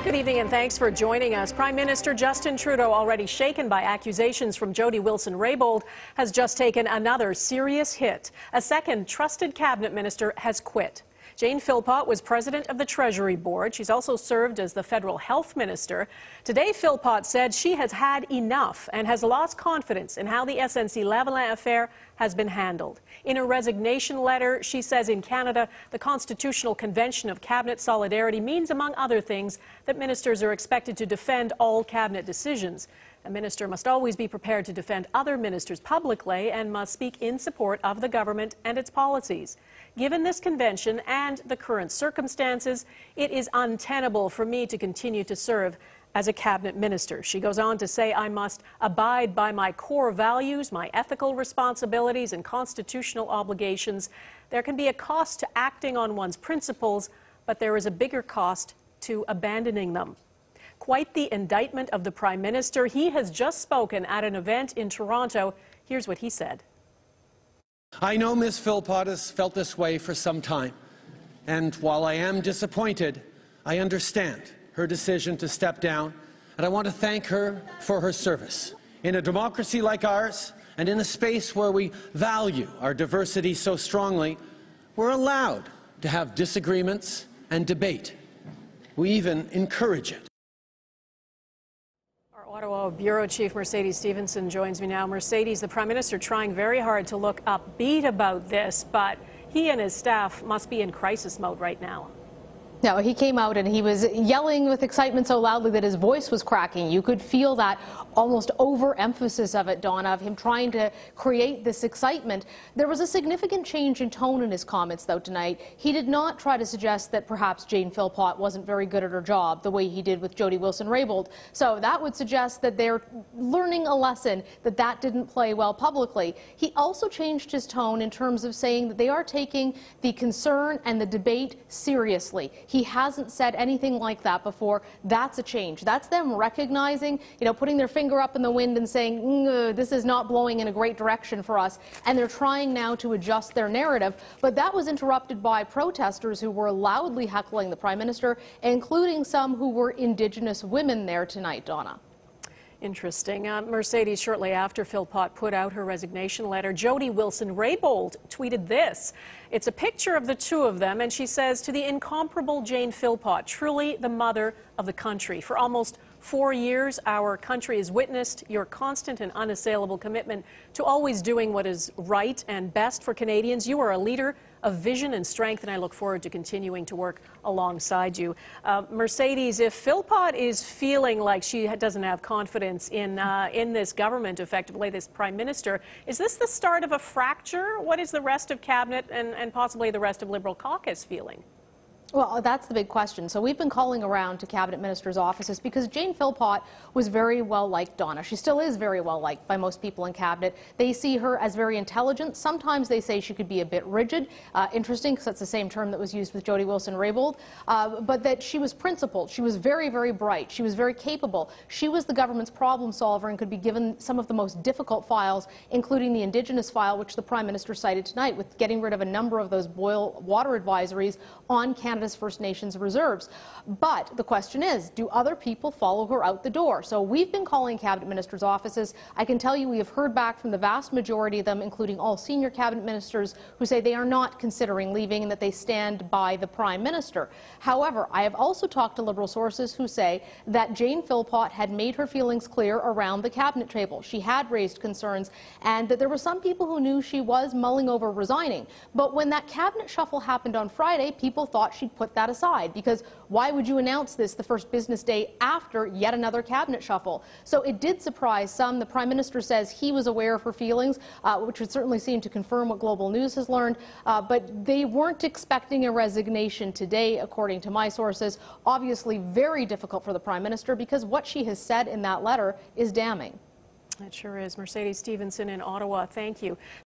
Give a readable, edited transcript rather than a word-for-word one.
Good evening and thanks for joining us. Prime Minister Justin Trudeau, already shaken by accusations from Jody Wilson Raybould, has just taken another serious hit. A second trusted cabinet minister has quit. Jane Philpott was president of the Treasury Board. She's also served as the federal health minister. Today, Philpott said she has had enough and has lost confidence in how the SNC-Lavalin affair has been handled. In a resignation letter, she says in Canada, the Constitutional Convention of Cabinet Solidarity means, among other things, that ministers are expected to defend all cabinet decisions. A minister must always be prepared to defend other ministers publicly and must speak in support of the government and its policies. Given this convention and the current circumstances, it is untenable for me to continue to serve as a cabinet minister. She goes on to say, I must abide by my core values, my ethical responsibilities and constitutional obligations. There can be a cost to acting on one's principles, but there is a bigger cost to abandoning them. Quite the indictment of the Prime Minister. He has just spoken at an event in Toronto. Here's what he said. I know Ms. Philpott has felt this way for some time, and while I am disappointed, I understand her decision to step down, and I want to thank her for her service. In a democracy like ours, and in a space where we value our diversity so strongly, we're allowed to have disagreements and debate. We even encourage it. Ottawa Bureau Chief Mercedes Stephenson joins me now. Mercedes, the Prime Minister trying very hard to look upbeat about this, but he and his staff must be in crisis mode right now. No, he came out and he was yelling with excitement so loudly that his voice was cracking. You could feel that almost overemphasis of it, Donna, of him trying to create this excitement. There was a significant change in tone in his comments, though, tonight. He did not try to suggest that perhaps Jane Philpott wasn't very good at her job, the way he did with Jody Wilson Raybould. So that would suggest that they're learning a lesson, that didn't play well publicly. He also changed his tone in terms of saying that they are taking the concern and the debate seriously. He hasn't said anything like that before. That's a change. That's them recognizing, putting their finger up in the wind and saying, this is not blowing in a great direction for us. And they're trying now to adjust their narrative. But that was interrupted by protesters who were loudly heckling the Prime Minister, including some who were Indigenous women there tonight, Donna. Interesting. Mercedes, shortly after Philpott put out her resignation letter, Jody Wilson Raybould tweeted this. It's a picture of the two of them, and she says, to the incomparable Jane Philpott, truly the mother of the country. For almost 4 years, our country has witnessed your constant and unassailable commitment to always doing what is right and best for Canadians. You are a leader of vision and strength, and I look forward to continuing to work alongside you. Mercedes, if Philpott is feeling like she doesn't have confidence in this government, effectively, this Prime Minister, is this the start of a fracture? What is the rest of Cabinet and possibly the rest of Liberal caucus feeling? Well, that's the big question. So we've been calling around to cabinet ministers' offices because Jane Philpott was very well liked, Donna. She still is very well liked by most people in cabinet. They see her as very intelligent. Sometimes they say she could be a bit rigid. Interesting, because that's the same term that was used with Jody Wilson Raybould. But that she was principled. She was very, very bright. She was very capable. She was the government's problem solver and could be given some of the most difficult files, including the Indigenous file, which the Prime Minister cited tonight, with getting rid of a number of those boil water advisories on Canada's First Nations reserves. But the question is, do other people follow her out the door? So we've been calling cabinet ministers' offices. I can tell you we have heard back from the vast majority of them, including all senior cabinet ministers, who say they are not considering leaving and that they stand by the Prime Minister. However, I have also talked to Liberal sources who say that Jane Philpott had made her feelings clear around the cabinet table. She had raised concerns, and that there were some people who knew she was mulling over resigning. But when that cabinet shuffle happened on Friday, people thought she'd put that aside, because why would you announce this the first business day after yet another cabinet shuffle? So it did surprise some. The Prime Minister says he was aware of her feelings, which would certainly seem to confirm what Global News has learned, but they weren't expecting a resignation today, according to my sources. Obviously very difficult for the Prime Minister, because what she has said in that letter is damning. It sure is. Mercedes Stephenson in Ottawa, thank you.